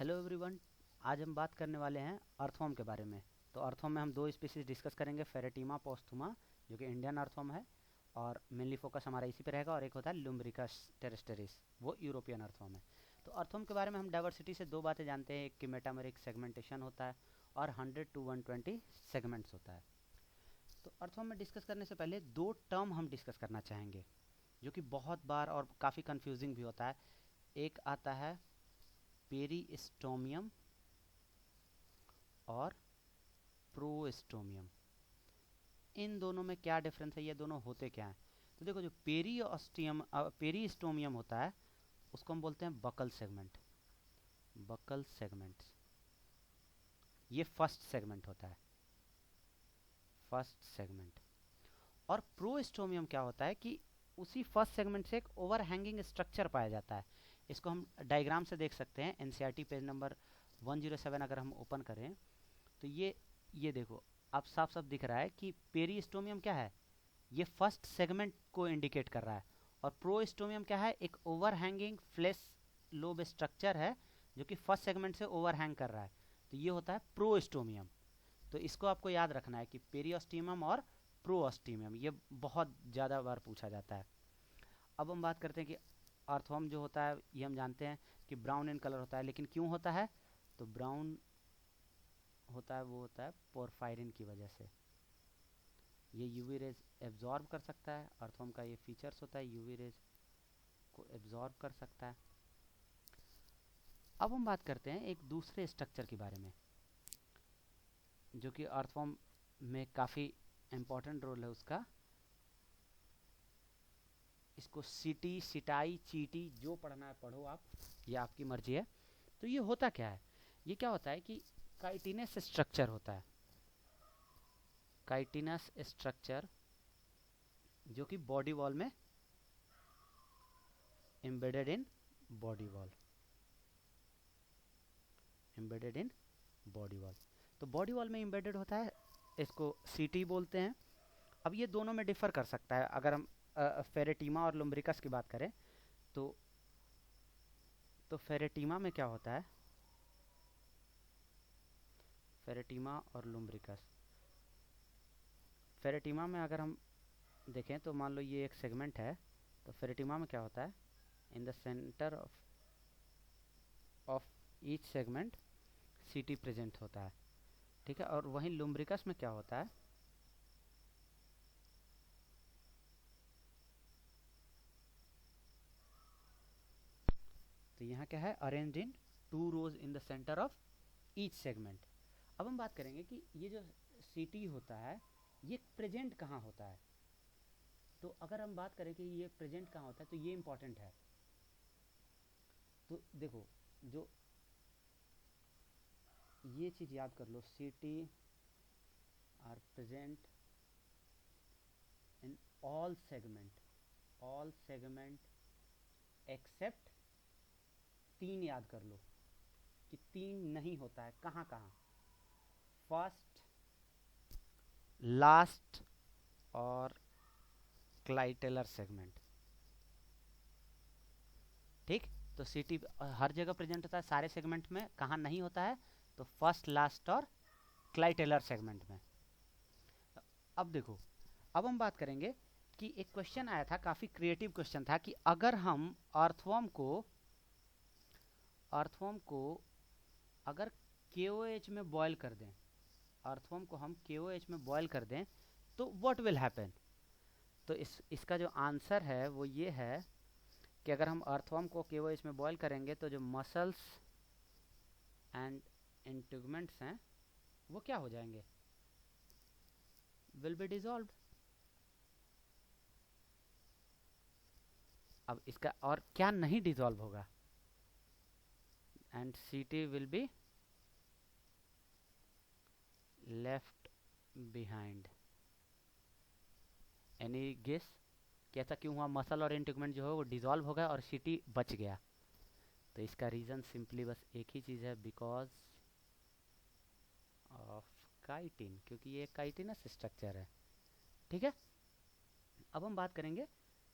Hello everyone. आज हम बात करने वाले हैं अर्थवर्म के बारे में। तो अर्थवर्म में हम दो स्पीसीज डिस्कस करेंगे, फेरेटीमा पोस्थुमा जो कि इंडियन अर्थवर्म है और मेनली फोकस हमारा इसी पे रहेगा, और एक होता है लुम्ब्रिकस टेरेस्टेरिस, वो यूरोपियन अर्थवर्म है। तो अर्थवर्म के बारे में हम डाइवर्सिटी से दो बातें जानते हैं, एक कि मेटामेरिक सेगमेंटेशन होता है और 100 to 120 सेगमेंट्स होता है। तो अर्थवर्म में डिस्कस करने से पहले दो टर्म हम डिस्कस करना चाहेंगे जो कि बहुत बार और काफ़ी कन्फ्यूजिंग भी होता है। एक आता है पेरिस्टोमियम और प्रोस्टोमियम। इन दोनों में क्या डिफरेंस है, ये दोनों होते क्या हैं? तो देखो, जो पेरिस्टोमियम होता है उसको हम बोलते हैं बकल सेगमेंट, बकल सेगमेंट्स। ये फर्स्ट सेगमेंट होता है, फर्स्ट सेगमेंट। और प्रोस्टोमियम क्या होता है कि उसी फर्स्ट सेगमेंट से एक ओवरहैंगिंग स्ट्रक्चर पाया जाता है। इसको हम डायग्राम से देख सकते हैं, एनसीईआरटी पेज नंबर 107 अगर हम ओपन करें तो ये देखो, अब साफ साफ दिख रहा है कि पेरिस्टोमियम क्या है, ये फर्स्ट सेगमेंट को इंडिकेट कर रहा है, और प्रोस्टोमियम क्या है, एक ओवरहैंगिंग फ्लैश लोब स्ट्रक्चर है जो कि फर्स्ट सेगमेंट से ओवरहैंग कर रहा है। तो ये होता है प्रोस्टोमियम। तो इसको आपको याद रखना है कि पेरिस्टोमियम और प्रोस्टोमियम, ये बहुत ज़्यादा बार पूछा जाता है। अब हम बात करते हैं कि अर्थवर्म जो होता है, ये हम जानते हैं कि ब्राउन इन कलर होता है, लेकिन क्यों होता है? तो ब्राउन होता है, वो होता है पोरफायरिन की वजह से। ये यूवी रेज एब्जॉर्ब कर सकता है, अर्थवर्म का ये फीचर्स होता है, यूवी रेज को एब्जॉर्ब कर सकता है। अब हम बात करते हैं एक दूसरे स्ट्रक्चर के बारे में जो कि अर्थवर्म में काफ़ी इम्पोर्टेंट रोल है उसका। इसको सीटी, सिटाई, चीटी, जो पढ़ना है पढ़ो आप, ये आपकी मर्जी है। तो ये होता क्या है? ये क्या होता है कि काइटिनस स्ट्रक्चर होता है, काइटिनस स्ट्रक्चर जो कि बॉडी वॉल में embedded in body wall, embedded in body wall. तो बॉडी वॉल में एम्बेडेड होता है, इसको सीटी बोलते हैं। अब ये दोनों में डिफर कर सकता है। अगर हम फेरेटीमा और लुम्ब्रिकस की बात करें तो फेरेटीमा में क्या होता है, फेरेटीमा और लुम्ब्रिकस, फेरेटीमा में अगर हम देखें तो मान लो ये एक सेगमेंट है, तो फेरेटीमा में क्या होता है, इन the centre of each segment सीटी प्रेजेंट होता है, ठीक है। और वहीं लुम्ब्रिकस में क्या होता है, तो यहाँ क्या है, arranged in 2 rows in the centre of each segment. अब हम बात करेंगे कि ये जो सीटी होता है ये प्रेजेंट कहाँ होता है। तो अगर हम बात करें कि ये प्रेजेंट कहाँ होता है तो ये इंपॉर्टेंट है। तो देखो, जो ये चीज़ याद कर लो, CT are present in all segment, all segment except, तीन याद कर लो कि तीन नहीं होता है, कहाँ कहाँ, फर्स्ट, लास्ट और क्लाइटेलर सेगमेंट, ठीक। तो सीटी हर जगह प्रेजेंट होता है, सारे सेगमेंट में। कहाँ नहीं होता है? तो फर्स्ट, लास्ट और क्लाइटेलर सेगमेंट में। अब देखो, अब हम बात करेंगे कि एक क्वेश्चन आया था, काफ़ी क्रिएटिव क्वेश्चन था, कि अगर हम अर्थवर्म को अगर KOH में बॉयल कर दें, अर्थवर्म को हम KOH में बॉयल कर दें तो व्हाट विल हैपन। तो इसका जो आंसर है वो ये है कि अगर हम अर्थवर्म को KOH में बॉयल करेंगे तो जो मसल्स एंड इंटीग्यूमेंट्स हैं वो क्या हो जाएंगे, विल बी डिजॉल्व्ड। अब इसका और क्या नहीं डिजॉल्व होगा, and CT will be left behind. Any guess कि ऐसा क्यों हुआ, मसल और इंटीग्यूमेंट जो है वो डिजॉल्व हो गया और सीटी बच गया? तो इसका रीज़न सिंपली बस एक ही चीज़ है, बिकॉज ऑफ काइटिन, क्योंकि ये काइटिनस स्ट्रक्चर है, ठीक है। अब हम बात करेंगे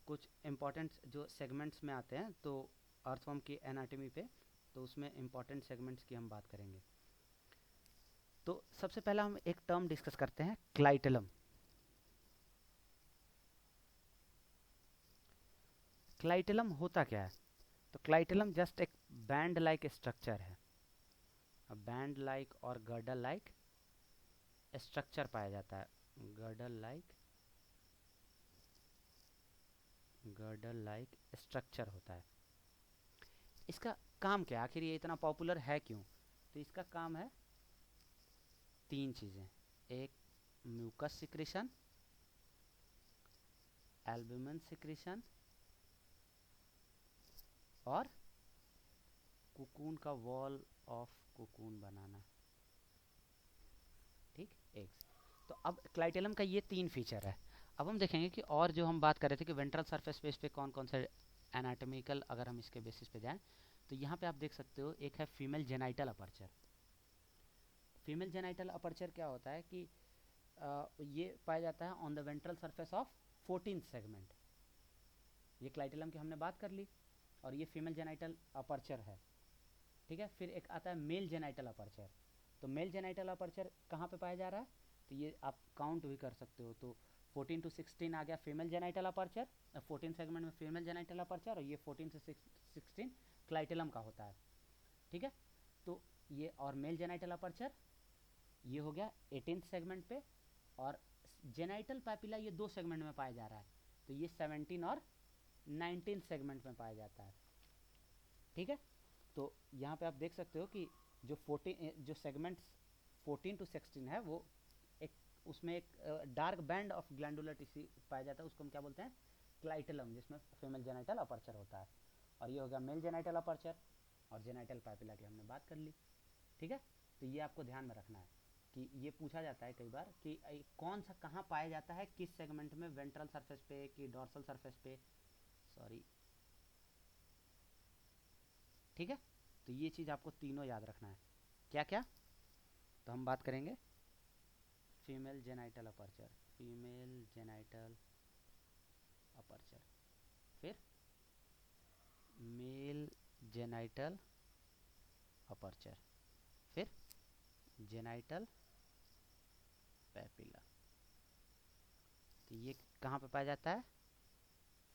कुछ इंपॉर्टेंट जो सेगमेंट्स में आते हैं तो अर्थवर्म की एनाटॉमी पे। तो उसमें इम्पॉर्टेंट सेगमेंट्स की हम बात करेंगे। तो सबसे पहला हम एक टर्म डिस्कस करते हैं, क्लाइटेलम। क्लाइटेलम होता क्या है? तो क्लाइटेलम जस्ट एक बैंड लाइक स्ट्रक्चर है, बैंड लाइक और गर्डल लाइक स्ट्रक्चर पाया जाता है। गर्डल लाइक स्ट्रक्चर होता है। इसका काम क्या, आखिर ये इतना पॉपुलर है क्यों? तो इसका काम है तीन चीज़ें, एक म्यूकस सिक्रेशन, एल्ब्यूमिन सिक्रेशन और कुकून का वॉल ऑफ कुकून बनाना। ठीक, एग्स। तो अब क्लाइटेलम का ये तीन फीचर है। अब हम देखेंगे कि और जो हम बात कर रहे थे कि वेंट्रल सरफेस स्पेस पे कौन कौन से एनाटॉमिकल, अगर हम इसके बेसिस पे जाएं तो यहाँ पे आप देख सकते हो एक है female genital aperture. Female genital aperture क्या होता है कि ये पाया जाता है on the ventral surface of 14th segment. ये क्लाइटेलम की हमने बात कर ली और ये फीमेल जेनाइटल अपर्चर है। ठीक है, फिर एक आता है मेल जेनाइटल अपर्चर। तो मेल जेनाइटल अपर्चर कहाँ पे पाया जा रहा है? तो ये आप काउंट भी कर सकते हो। तो 14 to 16 आ गया फीमेल जेनाइटल अपर्चर, 14 सेगमेंट में फीमेल जेनाइटल अपर्चर, और ये 14 से 16 क्लाइटेलम का होता है। ठीक है, तो ये और मेल जेनाइटल अपर्चर ये हो गया 18th सेगमेंट पे, और जेनाइटल पैपिला ये दो सेगमेंट में पाया जा रहा है, तो ये 17 और 19th सेगमेंट में पाया जाता है। ठीक है, तो यहाँ पे आप देख सकते हो कि जो 14 जो सेगमेंट्स 14 to 16 है वो एक उसमें एक dark band of glandular tissue पाया जाता है, उसको हम क्या बोलते हैं? क्लाइटेलम, जिसमें फीमेल जेनाइटल अपर्चर होता है। और ये हो गया मेल जेनाइटल अपर्चर, और जेनाइटल पैपिला की हमने बात कर ली। ठीक है, तो ये आपको ध्यान में रखना है कि ये पूछा जाता है कई बार कि कौन सा कहाँ पाया जाता है, किस सेगमेंट में, वेंट्रल सरफेस पे कि डॉर्सल सरफेस पे, सॉरी। ठीक है, तो ये चीज़ आपको तीनों याद रखना है। क्या क्या? तो हम बात करेंगे female genital aperture, female genital aperture, फिर मेल जेनाइटल अपर्चर, फिर जेनाइटल पैपिला। तो ये कहाँ पे पाया जाता है?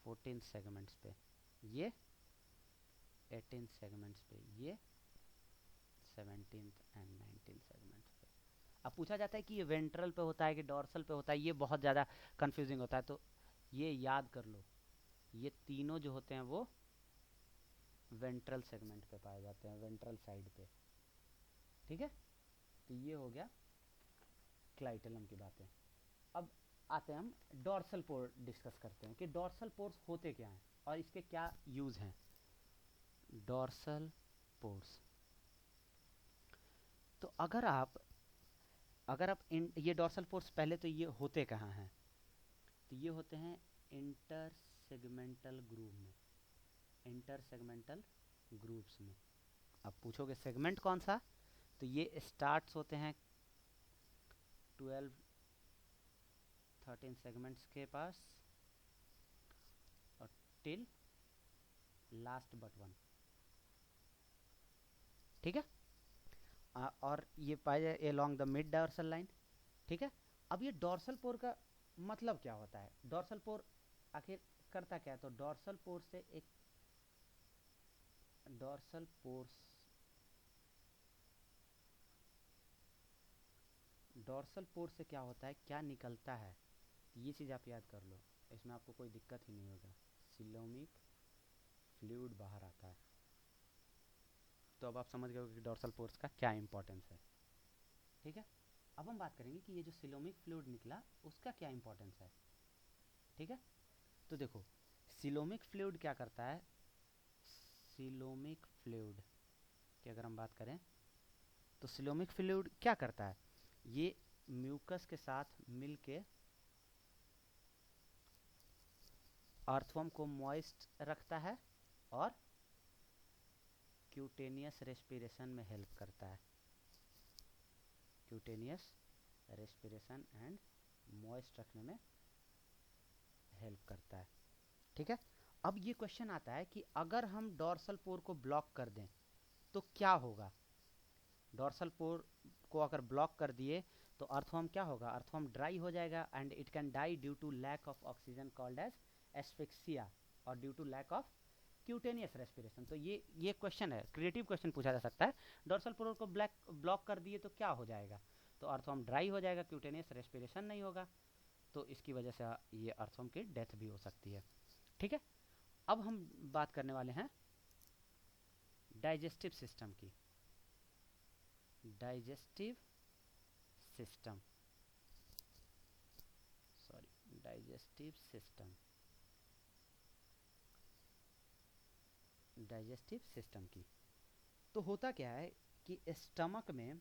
14 सेगमेंट्स पे, ये 18 सेगमेंट्स पे, ये 17th एंड 19th सेगमेंट्स पे। अब पूछा जाता है कि ये वेंट्रल पे होता है कि डॉर्सल पे होता है, ये बहुत ज़्यादा कंफ्यूजिंग होता है। तो ये याद कर लो, ये तीनों जो होते हैं वो वेंट्रल सेगमेंट पे पाए जाते हैं, वेंट्रल साइड पे। ठीक है, तो ये हो गया क्लाइटेलम की बातें। अब आते हैं हम डॉर्सल पोर डिस्कस करते हैं कि डॉर्सल पोर्स होते क्या हैं और इसके क्या यूज़ हैं। डॉर्सल पोर्स, तो अगर आप ये डॉर्सल पोर्स, पहले तो ये होते कहाँ हैं? तो ये होते हैं इंटर सेगमेंटल ग्रूव में, इंटर सेगमेंटल ग्रूव्स में। अब पूछोगे सेगमेंट कौन सा? तो ये स्टार्ट्स होते हैं 12-13 सेगमेंट्स के पास और टिल लास्ट बट वन। ठीक है, और ये पाया जाए along the mid dorsal line. ठीक है, अब ये डॉर्सल पोर का मतलब क्या होता है? डॉर्सल पोर आखिर करता क्या है? तो डॉर्सल पोर से एक डॉर्सल पोर्स, डॉर्सल पोर से क्या होता है, क्या निकलता है, ये चीज़ आप याद कर लो, इसमें आपको कोई दिक्कत ही नहीं होगा। सिलोमिक फ्लूइड बाहर आता है। तो अब आप समझ गए कि डॉर्सल पोर्स का क्या इंपॉर्टेंस है। ठीक है, अब हम बात करेंगे कि ये जो सिलोमिक फ्लूइड निकला उसका क्या इंपॉर्टेंस है। ठीक है, तो देखो सिलोमिक फ्लूइड क्या करता है, सिलोमिक फ्लूइड की अगर हम बात करें तो सिलोमिक फ्लूइड क्या करता है, ये म्यूकस के साथ मिलके अर्थवर्म को मॉइस्ट रखता है और क्यूटेनियस रेस्पिरेशन में हेल्प करता है, क्यूटेनियस रेस्पिरेशन एंड मॉइस्ट रखने में हेल्प करता है। ठीक है, अब ये क्वेश्चन आता है कि अगर हम डॉर्सल पोर को ब्लॉक कर दें तो क्या होगा, डोर्सल पोर को अगर ब्लॉक कर दिए तो अर्थवर्म क्या होगा, अर्थवर्म ड्राई हो जाएगा and it can die due to lack of oxygen called as asphyxia और due to lack of cutaneous respiration. तो ये क्वेश्चन है, क्रिएटिव क्वेश्चन पूछा जा सकता है। डोर्सल पोर को ब्लॉक कर दिए तो क्या हो जाएगा, तो अर्थवर्म ड्राई हो जाएगा, क्यूटेनियस रेस्पिरेशन नहीं होगा, तो इसकी वजह से ये अर्थवर्म की डेथ भी हो सकती है। ठीक है, अब हम बात करने वाले हैं डाइजेस्टिव सिस्टम की। Digestive system, sorry, digestive system, digestive system की। तो होता क्या है कि स्टमक में,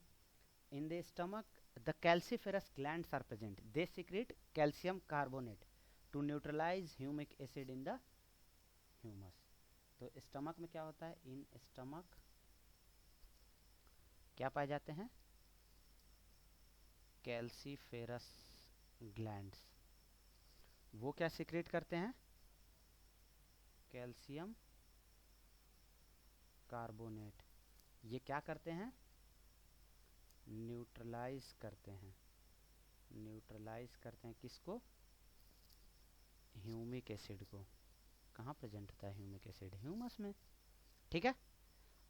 in the stomach the calciferous glands are present, they secrete calcium carbonate to neutralize humic acid in the humus. तो स्टमक में क्या होता है, इन स्टमक क्या पाए जाते हैं, कैल्सीफेरस ग्लैंड्स। वो क्या सीक्रेट करते हैं, कैल्शियम कार्बोनेट। ये क्या करते हैं, न्यूट्रलाइज करते हैं, न्यूट्रलाइज करते हैं किसको, ह्यूमिक एसिड को। कहाँ प्रेजेंट होता है ह्यूमिक एसिड, ह्यूमस में। ठीक है,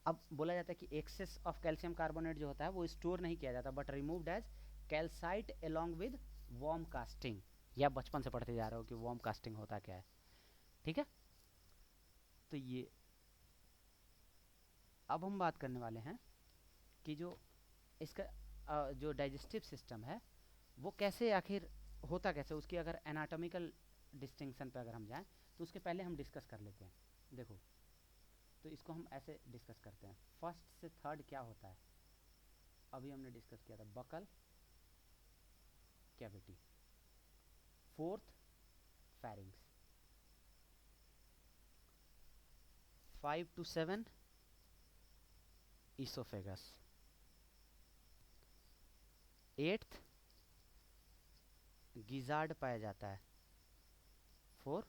अब बोला जाता है कि एक्सेस ऑफ कैल्शियम कार्बोनेट जो होता है वो स्टोर नहीं किया जाता but removed as calcite along with worm casting. या बचपन से पढ़ते जा रहे हो कि वार्म कास्टिंग होता क्या है। ठीक है, तो ये अब हम बात करने वाले हैं कि जो इसका जो डाइजेस्टिव सिस्टम है वो कैसे आखिर होता कैसे, उसकी अगर एनाटॉमिकल डिस्टिंक्शन पे अगर हम जाएं तो उसके पहले हम डिस्कस कर लेते हैं। देखो, तो इसको हम ऐसे डिस्कस करते हैं, फर्स्ट से थर्ड क्या होता है, अभी हमने डिस्कस किया था, buccal cavity, fourth pharynx, 5 to 7 oesophagus, 8th gizzard पाया जाता है फॉर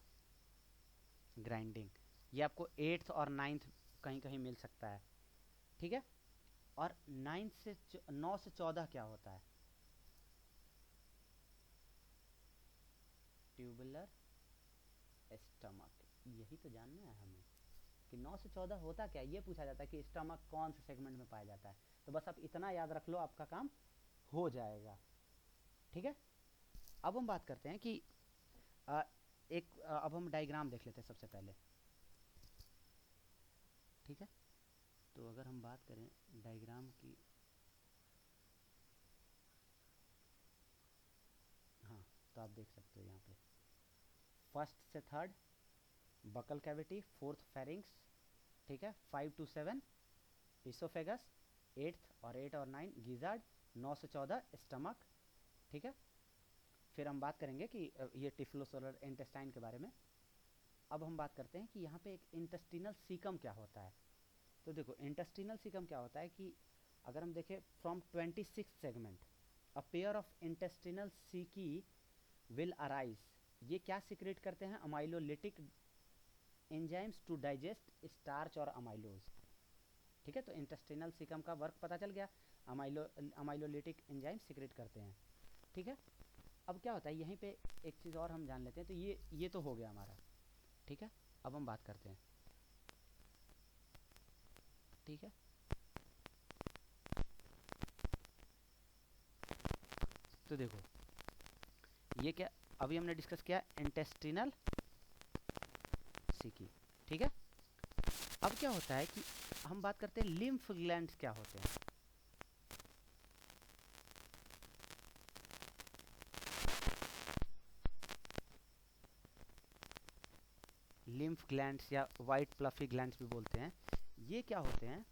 ग्राइंडिंग। ये आपको 8th और 9th कहीं कहीं मिल सकता है। ठीक है, और 9 से 14 क्या होता है, ट्यूबुलर स्टमक। यही तो जानना है हमें कि 9 से 14 होता क्या, ये पूछा जाता है कि स्टमक कौन से सेगमेंट में पाया जाता है। तो बस आप इतना याद रख लो, आपका काम हो जाएगा। ठीक है, अब हम बात करते हैं कि अब हम डायग्राम देख लेते हैं सबसे पहले। ठीक है, तो अगर हम बात करें डायग्राम की, हाँ, तो आप देख सकते हो यहाँ पे फर्स्ट से third buccal cavity, fourth pharynx, ठीक है, 5 to 7 इसोफेगस, 8th और 8 और 9 गिजार्ड, 9 से 14 स्टमक। ठीक है, फिर हम बात करेंगे कि ये टिफ्लोसोलर इंटेस्टाइन के बारे में। अब हम बात करते हैं कि यहाँ पे एक इंटेस्टिनल सीकम क्या होता है। तो देखो, इंटेस्टिनल सीकम क्या होता है कि अगर हम देखें from 26 segment a pair of intestinal caeca will arise. ये क्या सीक्रेट करते हैं, amylolytic enzymes to digest starch और अमाइलोज। ठीक है, तो इंटेस्टिनल सीकम का वर्क पता चल गया, अमाइलोलिटिक एंजाइम सीक्रेट करते हैं। ठीक है, अब क्या होता है यहीं पे एक चीज़ और हम जान लेते हैं। तो ये तो हो गया हमारा। ठीक है, अब हम बात करते हैं। ठीक है, तो देखो, ये क्या अभी हमने डिस्कस किया, इंटेस्टिनल सीकी। ठीक है, अब क्या होता है कि हम बात करते हैं लिम्फ ग्लैंड्स क्या होते हैं। लिम्फ ग्लैंड्स या वाइट प्लफी ग्लैंड्स भी बोलते हैं। ये क्या होते हैं,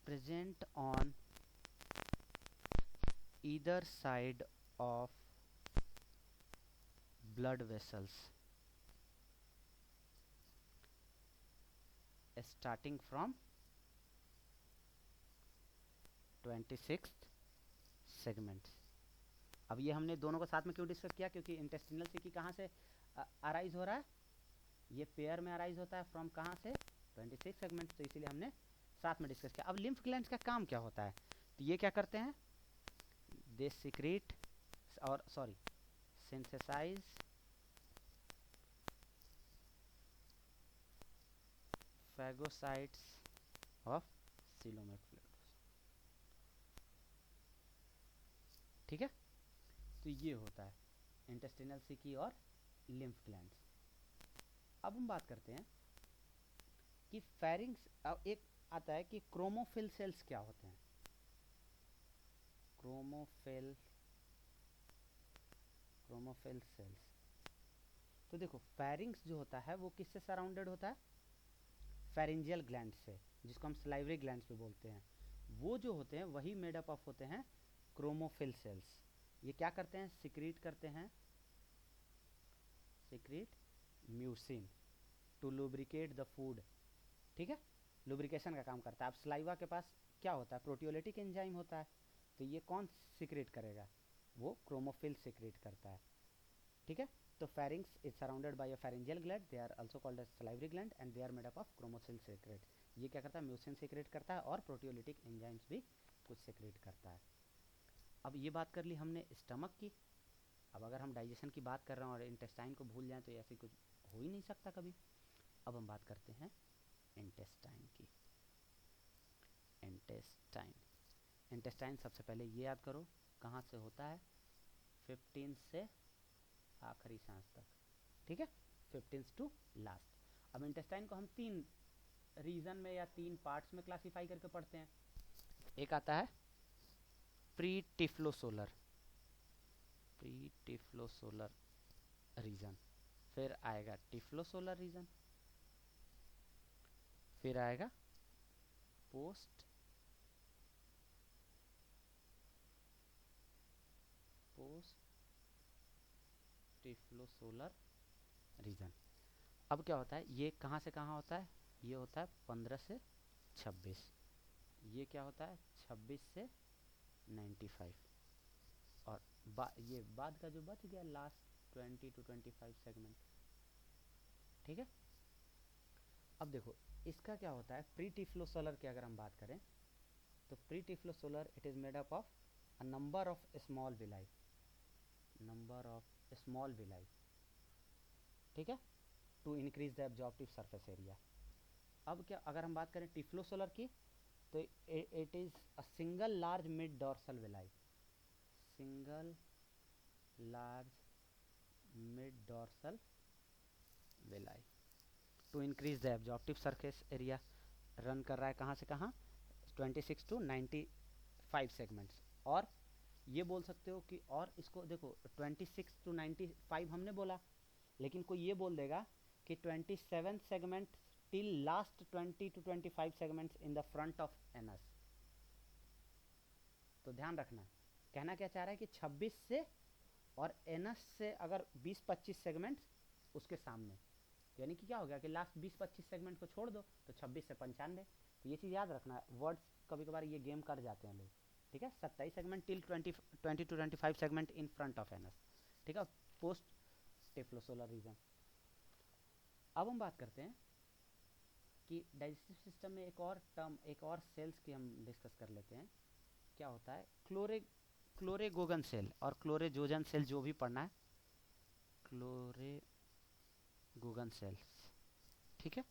present on either side of blood vessels starting from 26 segments. अब ये हमने दोनों को साथ में क्यों डिस्कस किया, क्योंकि इंटेस्टिनल सीकी कहाँ से अराइज हो रहा है, ये पेयर में अराइज होता है फ्रॉम कहाँ से, 26 सेगमेंट, तो इसीलिए हमने साथ में डिस्कस किया। अब लिम्फ ग्लैंड्स का काम क्या होता है, तो ये क्या करते हैं, दे सिक्रीट और सिंथेसाइज phagocytes ऑफ सीलोमेक फ्लूइड। ठीक है, तो ये होता है इंटेस्टिनल सिकी और लिम्फ ग्लैंड्स। अब हम बात करते हैं कि फेरिंग्स, अब एक आता है कि क्रोमोफिल सेल्स क्या होते हैं। क्रोमोफिल सेल्स, तो देखो फेरिंग्स जो होता है वो किससे सराउंडेड होता है, फेरिंजियल ग्लैंड से, जिसको हम सलाइवरी ग्लैंड्स भी बोलते हैं। वो जो होते हैं वही मेड अप ऑफ होते हैं क्रोमोफिल सेल्स। ये क्या करते हैं, सिक्रीट करते हैं, secrete mucin to lubricate the food. ठीक है, लुब्रिकेशन का काम करता है। अब सलाइवा के पास क्या होता है, प्रोटियोलिटिक एंजाइम होता है, तो ये कौन सिक्रेट करेगा, वो क्रोमोफिल सिक्रेट करता है। ठीक है, तो pharynx is surrounded by a pharyngeal gland, they are also called as salivary gland and they are made up of chromophil secret. ये क्या करता है, म्यूसिन सिक्रेट करता है और प्रोटियोलिटिक एंजाइम्स भी कुछ सिक्रेट करता है। अब ये बात कर ली हमने स्टमक की। अब अगर हम डाइजेशन की बात कर रहे हैं और इंटेस्टाइन को भूल जाएं तो ऐसे कुछ हो ही नहीं सकता कभी। अब हम बात करते हैं इंटेस्टाइन की। इंटेस्टाइन, इंटेस्टाइन सबसे पहले ये याद करो कहाँ से होता है, 15 से आखिरी सांस तक। ठीक है, 15 टू लास्ट। अब इंटेस्टाइन को हम 3 रीजन में या 3 पार्ट्स में क्लासिफाई करके पढ़ते हैं। एक आता है प्री टिफ्लोसोलर रीजन, फिर आएगा टिफ्लोसोलर रीजन, फिर आएगा पोस्ट टिफ्लोसोलर रीजन। अब क्या होता है, ये कहाँ से कहाँ होता है, ये होता है 15 से 26, ये क्या होता है 26 से 95, और ये बाद का जो बच गया लास्ट 20 to 25 सेगमेंट। ठीक है, अब देखो इसका क्या होता है, प्री टिफ्लोसोलर की अगर हम बात करें तो pre typhlosolar it is made up of a number of small villi, ठीक है, to increase the absorptive surface area. अब क्या अगर हम बात करें टिफ्लोसोलर की, तो it is a single large mid dorsal villi, single large mid dorsal villi to increase the absorptive surface area. Run कर रहा है कहाँ से कहाँ, 26 to 95 सेगमेंट्स। और ये बोल सकते हो कि, और इसको देखो 26 to 95 हमने बोला, लेकिन कोई ये बोल देगा कि 27 segment till last 20 to 25 segments in the front of anus. तो ध्यान रखना, कहना क्या चाह रहा है कि 26 से और एनस से अगर 20-25 सेगमेंट्स उसके सामने, यानी कि क्या हो गया कि लास्ट 20-25 सेगमेंट को छोड़ दो तो 26 से 95। तो ये चीज़ याद रखना, वर्ड्स कभी कभार ये गेम कर जाते हैं लोग। ठीक है, 27 segment till 20 to 25 segment in front of anus. ठीक है, पोस्ट टिफ्लोसोलर रीजन। अब हम बात करते हैं कि डाइजेस्टिव सिस्टम में एक और टर्म, एक और सेल्स की हम डिस्कस कर लेते हैं। क्या होता है, क्लोरेगोगन सेल और क्लोरेजोजन सेल, जो भी पढ़ना है, क्लोरेगोगन सेल्स। ठीक है,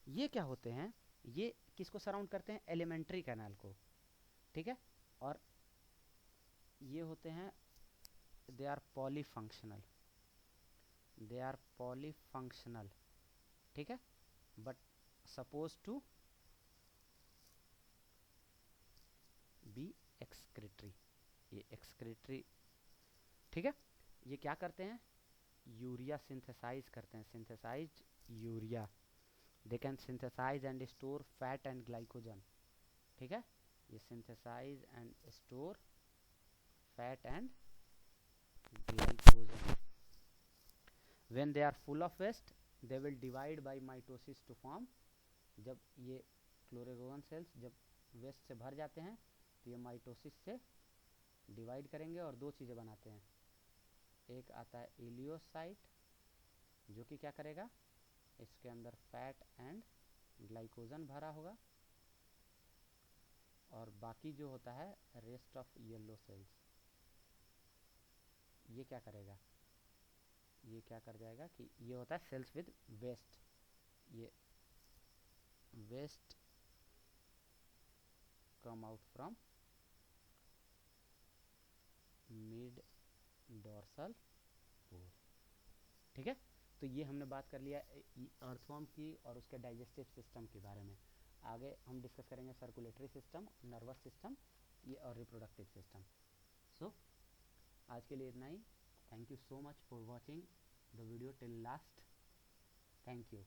ये क्या होते हैं, ये किसको सराउंड करते हैं, एलिमेंट्री कैनाल को। ठीक है, और ये होते हैं दे आर पॉलीफंक्शनल। ठीक है, but suppose to be excretory, ये एक्सक्रीटरी। ठीक है, ये क्या करते हैं, यूरिया सिंथेसाइज करते हैं, synthesize urea. They can synthesize and store fat and glycogen. ठीक है, ये synthesize and store fat and glycogen. When they are full of waste they will divide by mitosis to form, जब ये क्लोरेगोगन sales जब waste से भर जाते हैं तो ये माइटोसिस से डिवाइड करेंगे और दो चीज़ें बनाते हैं। एक आता है इलियोसाइट, जो कि क्या करेगा, इसके अंदर फैट एंड ग्लाइकोजन भरा होगा, और बाकी जो होता है रेस्ट ऑफ येलो सेल्स, ये क्या करेगा, ये क्या कर जाएगा कि ये होता है सेल्स विद वेस्ट, ये waste come out from mid dorsal pole. ठीक है, तो ये हमने बात कर लिया अर्थवॉर्म की और उसके डाइजेस्टिव सिस्टम के बारे में। आगे हम डिस्कस करेंगे सर्कुलेटरी सिस्टम, नर्वस सिस्टम, ये और रिप्रोडक्टिव सिस्टम। सो आज के लिए इतना ही। Thank you so much for watching the video till last. Thank you.